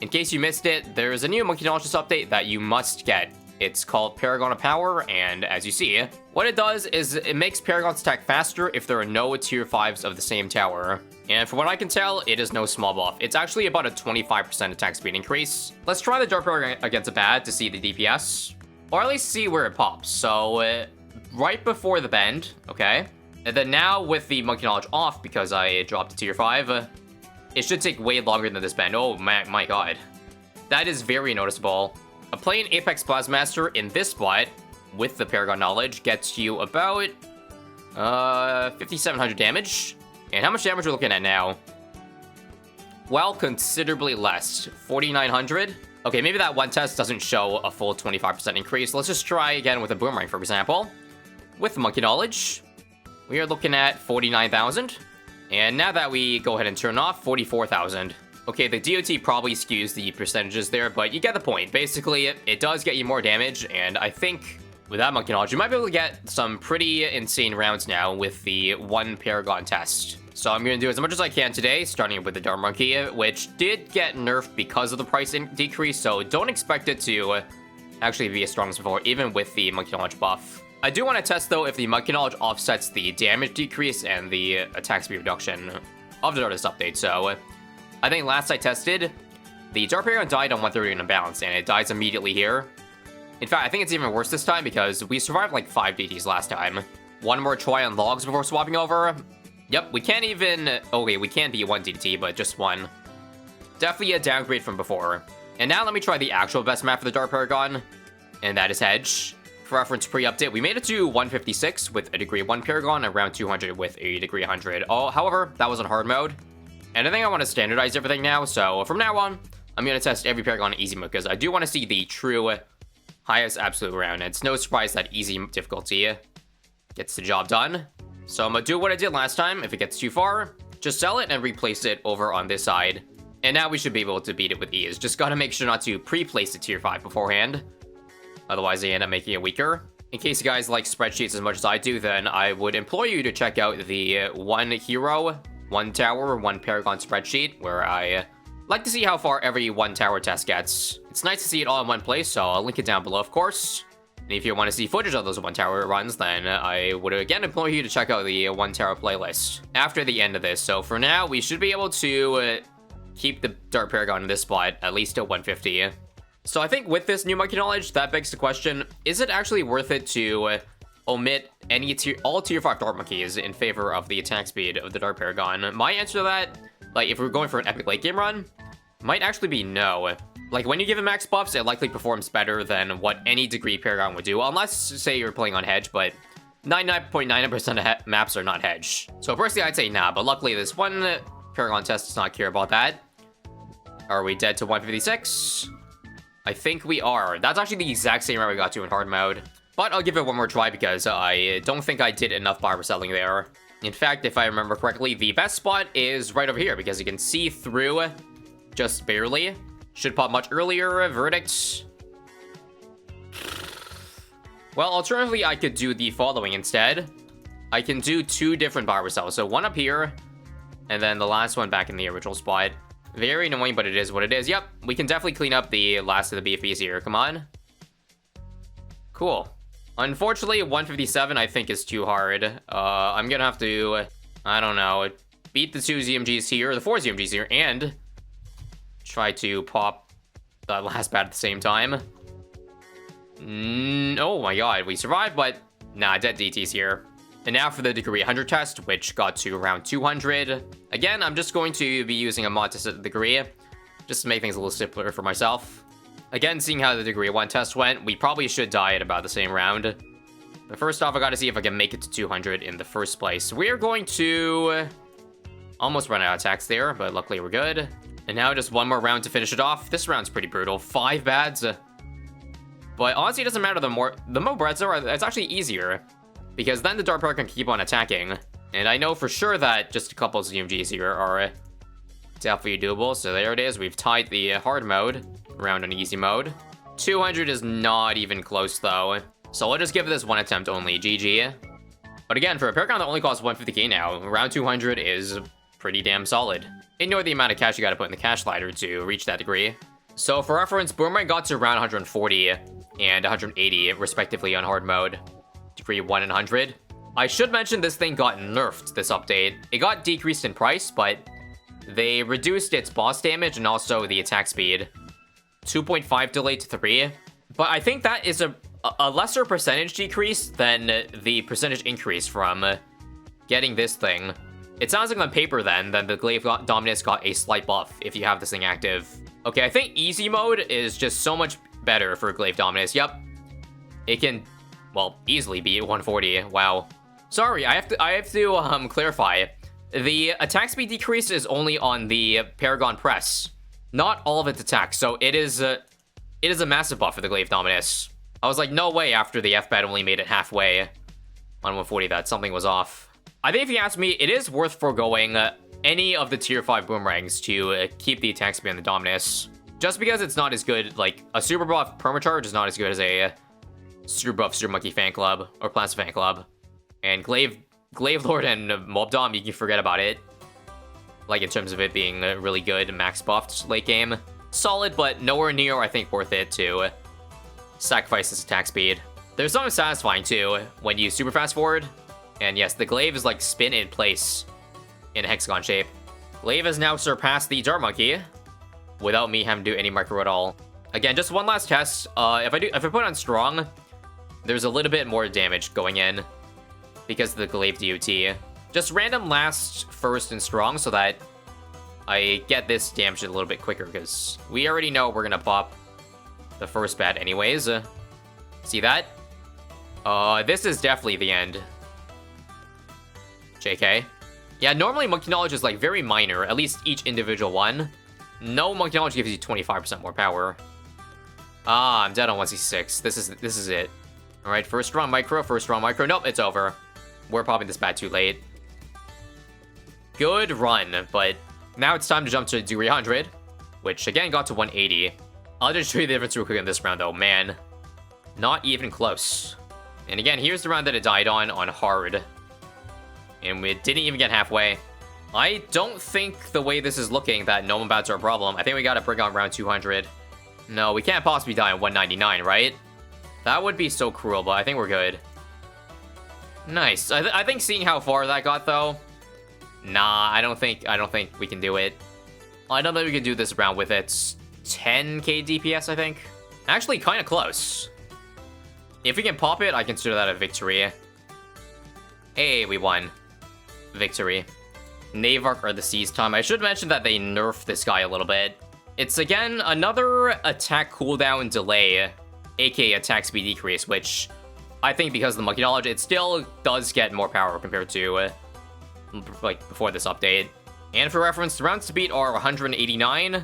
In case you missed it, there's a new Monkey Knowledge update that you must get. It's called Paragon of Power, and as you see, what it does is it makes Paragons attack faster if there are no tier 5s of the same tower. And from what I can tell, it is no small buff. It's actually about a 25% attack speed increase. Let's try the Dark Paragon against a bad to see the DPS, or at least see where it pops. So, right before the bend, okay? And then now with the Monkey Knowledge off, because I dropped to tier 5, it should take way longer than this bend. Oh my god. That is very noticeable. A plain Apex Plasmaster in this spot, with the Paragon knowledge, gets you about 5,700 damage. And how much damage we're looking at now? Well, considerably less. 4,900. Okay, maybe that one test doesn't show a full 25% increase. Let's just try again with a Boomerang, for example. With Monkey Knowledge, we are looking at 49,000. And now that we go ahead and turn off, 44,000. Okay, the DOT probably skews the percentages there, but you get the point. Basically, it does get you more damage, and I think with that Monkey Knowledge, you might be able to get some pretty insane rounds now with the one Paragon test. So I'm going to do as much as I can today, starting with the Dark Monkey, which did get nerfed because of the price decrease, so don't expect it to actually be as strong as before, even with the Monkey Knowledge buff. I do want to test, though, if the Monkey Knowledge offsets the damage decrease and the attack speed reduction of the Darkest update, so I think last I tested, the Dark Paragon died on 130 in a balance, and it dies immediately here. In fact, I think it's even worse this time because we survived like 5 DTs last time. One more try on logs before swapping over. Yep, we can't even... Okay, we can be 1 DT, but just 1. Definitely a downgrade from before. And now let me try the actual best map for the Dark Paragon, and that is Hedge. For reference pre-update, we made it to 156 with a degree 1 Paragon, and around 200 with a degree 100. Oh, however, that was on hard mode. And I think I want to standardize everything now, so from now on, I'm going to test every Paragon in easy mode, because I do want to see the true highest absolute round. It's no surprise that easy difficulty gets the job done. So I'm going to do what I did last time. If it gets too far, just sell it and replace it over on this side. And now we should be able to beat it with ease. Just got to make sure not to pre-place the tier 5 beforehand. Otherwise, they end up making it weaker. In case you guys like spreadsheets as much as I do, then I would implore you to check out the one hero, one tower, one Paragon spreadsheet, where I like to see how far every one tower test gets. It's nice to see it all in one place, so I'll link it down below, of course. And if you want to see footage of those one tower runs, then I would again implore you to check out the one tower playlist after the end of this. So for now, we should be able to keep the Dark Paragon in this spot, at least at 150. So I think with this new Monkey Knowledge, that begs the question, is it actually worth it to omit all tier 5 Dark Monkeys in favor of the attack speed of the Dark Paragon? My answer to that, like if we're going for an epic late game run, might actually be no. Like when you give it max buffs, it likely performs better than what any degree Paragon would do, unless say you're playing on Hedge, but 99.99% of maps are not Hedge. So personally I'd say nah, but luckily this one Paragon test does not care about that. Are we dead to 156? I think we are. That's actually the exact same route we got to in hard mode. But I'll give it one more try because I don't think I did enough bar selling there. In fact, if I remember correctly, the best spot is right over here because you can see through just barely. Should pop much earlier. Verdict. Well, alternatively, I could do the following instead. I can do 2 different bar cells. So one up here, and then the last one back in the original spot. Very annoying, but it is what it is. Yep, we can definitely clean up the last of the BFBs here. Come on. Cool. Unfortunately, 157 I think is too hard. I'm gonna have to, I don't know, beat the 2 ZMGs here, the 4 ZMGs here, and try to pop the last bat at the same time. Oh my god, we survived, but nah, dead DTs here. And now for the degree 100 test, which got to around 200. Again, I'm just going to be using a mod to set the degree, just to make things a little simpler for myself. Again, seeing how the degree 1 test went, we probably should die at about the same round. But first off, I gotta see if I can make it to 200 in the first place. We're going to almost run out of attacks there, but luckily we're good. And now just one more round to finish it off. This round's pretty brutal. 5 bads. But honestly, it doesn't matter. The more breads there are, it's actually easier. Because then the Dark Paragon can keep on attacking. And I know for sure that just a couple of ZMGs here are definitely doable. So there it is. We've tied the hard mode around on easy mode. 200 is not even close though. So I'll just give this one attempt only. GG. But again, for a Paragon that only costs 150k now, around 200 is pretty damn solid. Ignore the amount of cash you gotta put in the cash ladder to reach that degree. So for reference, Boomerang got to around 140 and 180 respectively on hard mode. Degree 1 and 100. I should mention this thing got nerfed this update. It got decreased in price, but they reduced its boss damage and also the attack speed. 2.5 delay to 3. But I think that is a lesser percentage decrease than the percentage increase from getting this thing. It sounds like on paper then the Glaive Dominus got a slight buff if you have this thing active. Okay, I think easy mode is just so much better for Glaive Dominus. Yep. It can, well, easily beat 140. Wow. Sorry, I have to clarify. The attack speed decrease is only on the Paragon Press, not all of its attacks. So it is a massive buff for the Glaive Dominus. I was like, no way after the F-Bat only made it halfway on 140 that something was off. I think if you ask me, it is worth foregoing any of the tier 5 boomerangs to keep the attack speed on the Dominus. Just because it's not as good, like, a super buff permacharge is not as good as a super buff Super Monkey Fan Club or Plasma Fan Club. And Glaive Lord and Mob Dom, you can forget about it. Like, in terms of it being really good, max buffed late game. Solid, but nowhere near, I think, worth it to sacrifice this attack speed. There's something satisfying, too, when you super fast forward. And yes, the Glaive is like spin in place in a hexagon shape. Glaive has now surpassed the Dart Monkey without me having to do any micro at all. Again, just one last test. If I put on strong, there's a little bit more damage going in because of the Glaive DOT. Just random last, first, and strong so that I get this damage a little bit quicker because we already know we're gonna pop the first bat anyways. See that? This is definitely the end. JK. Yeah, normally Monkey Knowledge is like very minor, at least each individual one. No Monkey Knowledge gives you 25% more power. Ah, I'm dead on 166. This is it. Alright, first round micro. Nope, it's over. We're popping this bat too late. Good run, but now it's time to jump to degree 100, which again got to 180. I'll just show you the difference real quick in this round though. Man, not even close. And again, here's the round that it died on hard. And we didn't even get halfway. I don't think the way this is looking that no bats are a problem. I think we gotta bring on round 200. No, we can't possibly die on 199, right? That would be so cruel, but I think we're good. Nice. I think seeing how far that got though. Nah, I don't think we can do it. I don't think we can do this round with its 10k DPS, I think. Actually, kind of close. If we can pop it, I consider that a victory. Hey, we won. Victory. Navar or the Seas time. I should mention that they nerfed this guy a little bit. It's again another attack cooldown delay, aka attack speed decrease, which I think because of the Monkey Knowledge, it still does get more power compared to like before this update. And for reference, the rounds to beat are 189,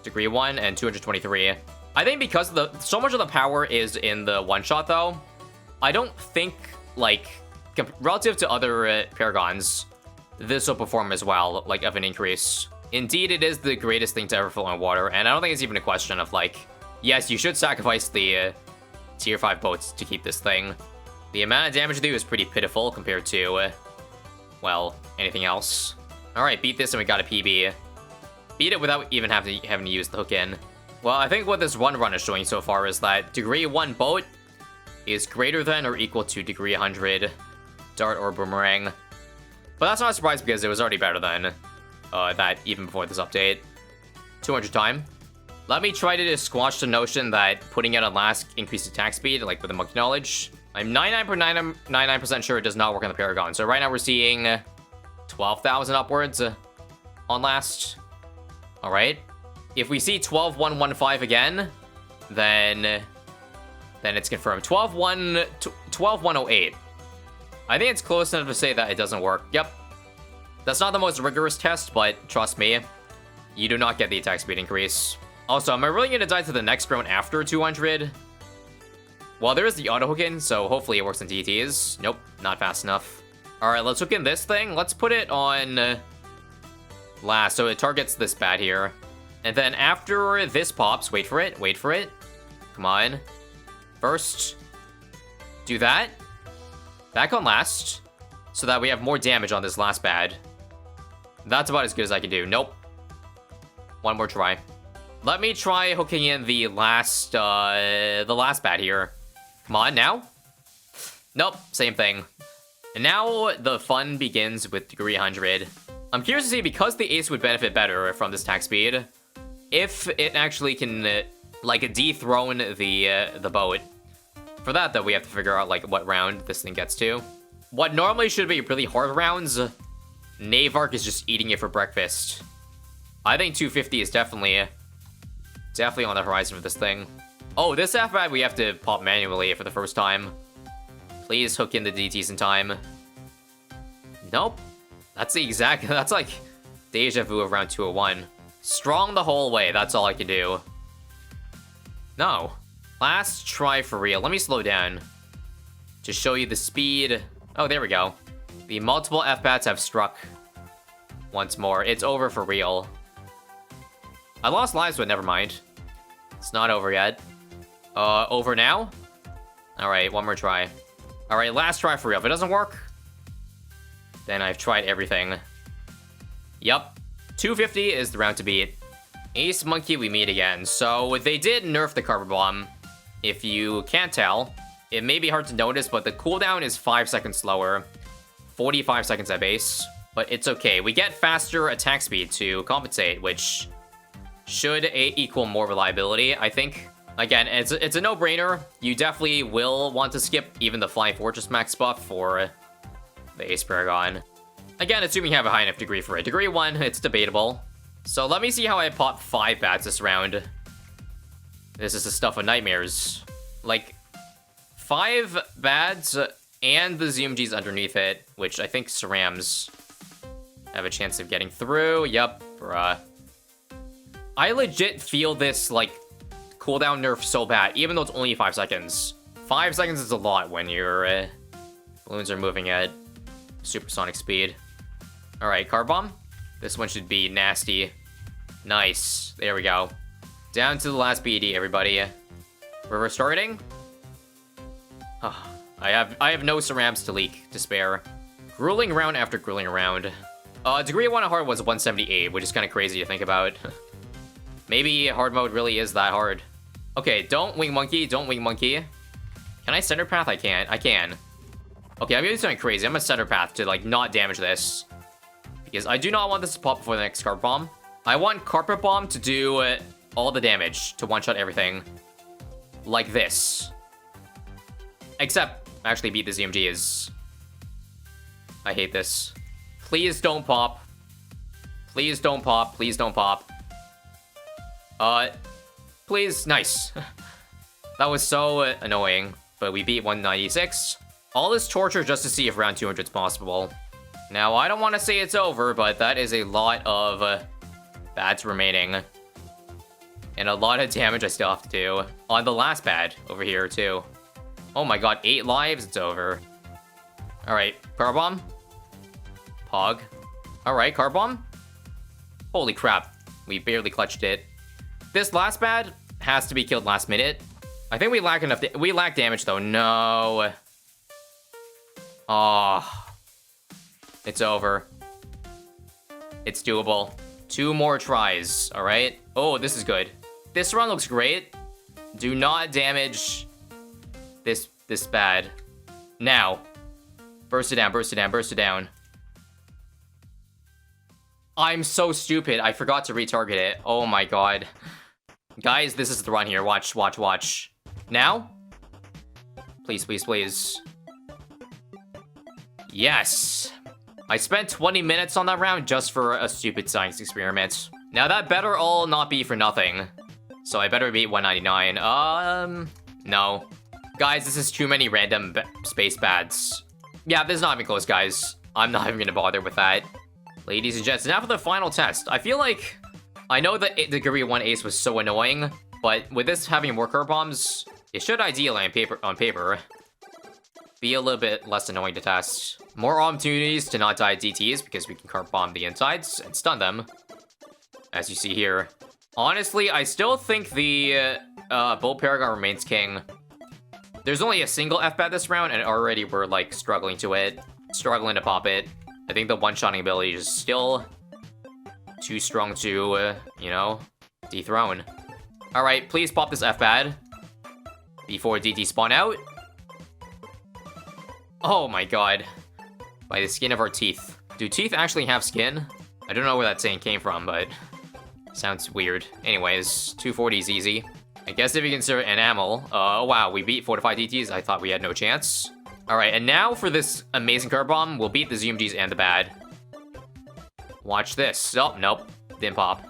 degree 1, and 223. I think because so much of the power is in the one-shot though, I don't think like relative to other Paragons, this will perform as well, like, of an increase. Indeed, it is the greatest thing to ever float on water, and I don't think it's even a question of, like, yes, you should sacrifice the tier 5 boats to keep this thing. The amount of damage they do is pretty pitiful compared to, well, anything else. Alright, beat this and we got a PB. Beat it without even having to use the hook in. Well, I think what this one run is showing so far is that degree 1 boat is greater than or equal to degree 100 dart or boomerang. But that's not a surprise because it was already better than that even before this update. 200 time. Let me try to squash the notion that putting it on last increased attack speed, like with the Monkey Knowledge. I'm 99.99% sure it does not work on the Paragon. So right now we're seeing 12,000 upwards on last. Alright. If we see 12,115 again, then it's confirmed. 12,108. I think it's close enough to say that it doesn't work. Yep. That's not the most rigorous test, but trust me, you do not get the attack speed increase. Also, am I really going to die to the next round after 200? Well, there is the auto hook in, so hopefully it works on TTs. Nope, not fast enough. Alright, let's hook in this thing. Let's put it on last, so it targets this bat here. And then after this pops, wait for it. Come on. First, do that. Back on last, so that we have more damage on this last bad. That's about as good as I can do. Nope. One more try. Let me try hooking in the last bat here. Come on, now? Nope, same thing. And now the fun begins with degree 100. I'm curious to see, because the ace would benefit better from this attack speed, if it actually can, like, dethrone the boat. For that, though, we have to figure out, like, what round this thing gets to. What normally should be really hard rounds, Navar is just eating it for breakfast. I think 250 is definitely on the horizon for this thing. Oh, this F-bat we have to pop manually for the first time. Please hook in the DTs in time. Nope. That's like deja vu of round 201. Strong the whole way, that's all I can do. No. Last try for real. Let me slow down to show you the speed. Oh, there we go. The multiple F-bats have struck once more. It's over for real. I lost lives, but never mind. It's not over yet. Over now? Alright, one more try. Alright, last try for real. If it doesn't work, then I've tried everything. Yup. 250 is the round to beat. Ace Monkey, we meet again. So, they did nerf the Carpet Bomb. If you can't tell, it may be hard to notice, but the cooldown is 5 seconds slower. 45 seconds at base. But it's okay. We get faster attack speed to compensate, which should equal more reliability, I think. Again, it's a no-brainer. You definitely will want to skip even the Flying Fortress max buff for the Ace Paragon. Again, assuming you have a high enough degree for it. Degree 1, it's debatable. So let me see how I pop 5 bats this round. This is the stuff of nightmares. Like, 5 bads and the ZMGs underneath it, which I think Cerams have a chance of getting through. Yup, bruh. I legit feel this, like, cooldown nerf so bad, even though it's only 5 seconds. 5 seconds is a lot when your balloons are moving at supersonic speed. Alright, Car Bomb. This one should be nasty. Nice. There we go. Down to the last BD, everybody. We're restarting. I have no Cerams to leak to spare. Grueling round after grueling round. Degree 1 hard was 178, which is kind of crazy to think about. Maybe hard mode really is that hard. Okay, don't wing monkey, don't wing monkey. Can I center path? I can't. I can. Okay, I'm gonna do something crazy. I'm gonna center path to, like, not damage this. Because I do not want this to pop before the next Carpet Bomb. I want Carpet Bomb to do all the damage, to one-shot everything. Like this. Except, actually beat the ZMGs. I hate this. Please don't pop. Please don't pop. Please don't pop. Please. Nice. That was so annoying. But we beat 196. All this torture just to see if round 200 is possible. Now, I don't want to say it's over, but that is a lot of bats remaining. And a lot of damage I still have to do. On the last pad over here, too. Oh my god, 8 lives? It's over. Alright, Car Bomb. Pog. Alright, Car Bomb. Holy crap. We barely clutched it. This last pad has to be killed last minute. I think we lack enough. We lack damage, though. No. Oh. It's over. It's doable. 2 more tries, alright? Oh, this is good. This run looks great. Do not damage this bad. Now. Burst it down, burst it down, burst it down. I'm so stupid. I forgot to retarget it. Oh my god. Guys, this is the run here. Watch, watch, watch. Now? Please, please, please. Yes. I spent 20 minutes on that round just for a stupid science experiment. Now that better all not be for nothing. So I better beat 199. No. Guys, this is too many random space bads. Yeah, this is not even close, guys. I'm not even gonna bother with that. Ladies and gents, now for the final test. I feel like... I know that Degree 1 Ace was so annoying, but with this having more curve bombs, it should ideally on paper be a little bit less annoying to test. More opportunities to not die at DTs because we can curve bomb the insides and stun them, as you see here. Honestly, I still think the Bull Paragon remains king. There's only a single F-bat this round, and already we're, like, struggling to pop it. I think the one-shotting ability is still too strong to, you know, dethrone. Alright, please pop this F-Bad before DT spawn out. Oh my god. By the skin of our teeth. Do teeth actually have skin? I don't know where that saying came from, but sounds weird. Anyways, 240 is easy. I guess if you consider enamel. Oh wow, we beat fortified DTs. I thought we had no chance. Alright, and now for this amazing curve bomb, we'll beat the ZMGs and the bad. Watch this. Oh, nope. Didn't pop.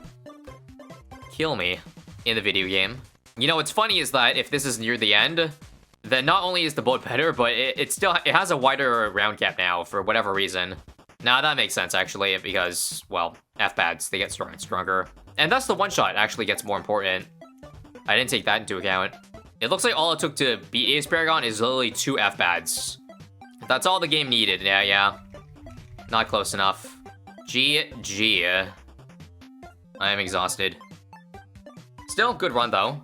Kill me in the video game. You know, what's funny is that if this is near the end, then not only is the boat better, but it has a wider round gap now for whatever reason. Nah, that makes sense actually, because, well, F-Pads, they get stronger and stronger. And thus the one-shot actually gets more important. I didn't take that into account. It looks like all it took to beat Ace Paragon is literally 2 F-Pads. That's all the game needed. Yeah. Not close enough. GG. I am exhausted. Still, good run though.